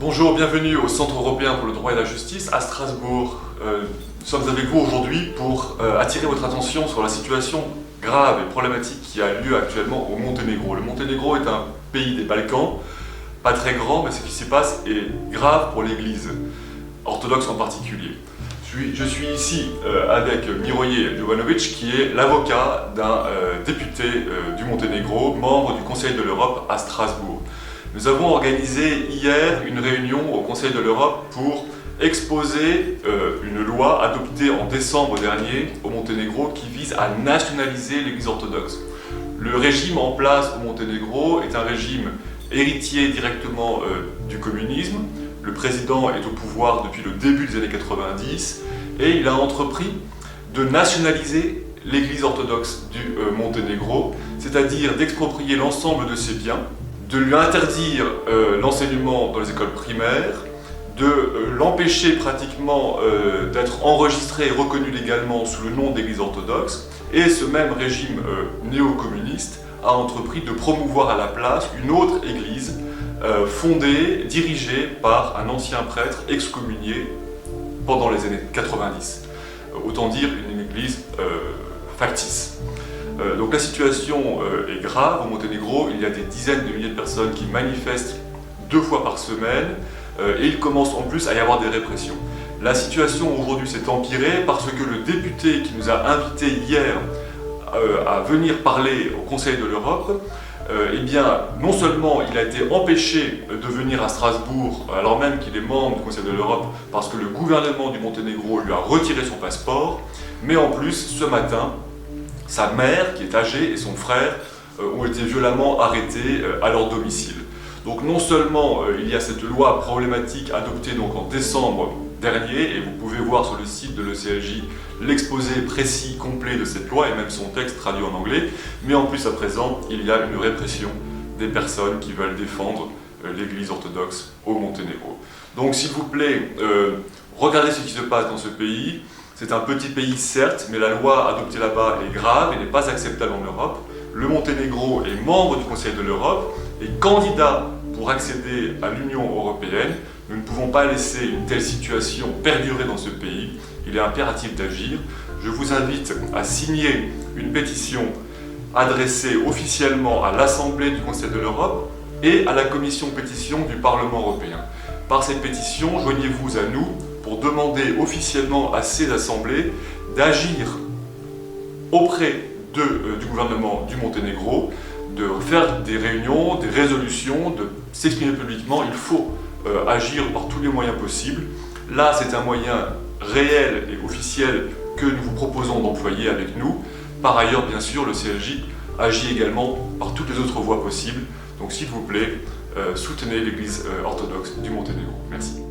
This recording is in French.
Bonjour, bienvenue au Centre européen pour le droit et la justice à Strasbourg. Nous sommes avec vous aujourd'hui pour attirer votre attention sur la situation grave et problématique qui a lieu actuellement au Monténégro. Le Monténégro est un pays des Balkans, pas très grand, mais ce qui s'y passe est grave pour l'Église, orthodoxe en particulier. Je suis ici avec Miroje Jovanovic, qui est l'avocat d'un député du Monténégro, membre du Conseil de l'Europe à Strasbourg. Nous avons organisé hier une réunion au Conseil de l'Europe pour exposer une loi adoptée en décembre dernier au Monténégro qui vise à nationaliser l'Église orthodoxe. Le régime en place au Monténégro est un régime héritier directement du communisme. Le président est au pouvoir depuis le début des années 90 et il a entrepris de nationaliser l'Église orthodoxe du Monténégro, c'est-à-dire d'exproprier l'ensemble de ses biens, de lui interdire l'enseignement dans les écoles primaires, de l'empêcher pratiquement d'être enregistré et reconnu légalement sous le nom d'Église orthodoxe, et ce même régime néo-communiste a entrepris de promouvoir à la place une autre église fondée, dirigée par un ancien prêtre excommunié pendant les années 90. Autant dire une église factice. Donc la situation est grave au Monténégro, il y a des dizaines de milliers de personnes qui manifestent 2 fois par semaine et il commence en plus à y avoir des répressions. La situation aujourd'hui s'est empirée parce que le député qui nous a invités hier à venir parler au Conseil de l'Europe, eh bien, non seulement il a été empêché de venir à Strasbourg alors même qu'il est membre du Conseil de l'Europe parce que le gouvernement du Monténégro lui a retiré son passeport, mais en plus ce matin, sa mère, qui est âgée, et son frère ont été violemment arrêtés à leur domicile. Donc non seulement il y a cette loi problématique adoptée donc en décembre dernier, et vous pouvez voir sur le site de l'ECLJ l'exposé précis, complet de cette loi, et même son texte traduit en anglais, mais en plus à présent, il y a une répression des personnes qui veulent défendre l'Église orthodoxe au Monténégro. Donc s'il vous plaît, regardez ce qui se passe dans ce pays. C'est un petit pays certes, mais la loi adoptée là-bas est grave et n'est pas acceptable en Europe. Le Monténégro est membre du Conseil de l'Europe et candidat pour accéder à l'Union européenne. Nous ne pouvons pas laisser une telle situation perdurer dans ce pays. Il est impératif d'agir. Je vous invite à signer une pétition adressée officiellement à l'Assemblée du Conseil de l'Europe et à la commission pétition du Parlement européen. Par cette pétition, joignez-vous à nous pour demander officiellement à ces assemblées d'agir auprès du gouvernement du Monténégro, de faire des réunions, des résolutions, de s'exprimer publiquement. Il faut agir par tous les moyens possibles. Là, c'est un moyen réel et officiel que nous vous proposons d'employer avec nous. Par ailleurs, bien sûr, le CLJ agit également par toutes les autres voies possibles. Donc, s'il vous plaît, soutenez l'Église orthodoxe du Monténégro. Merci.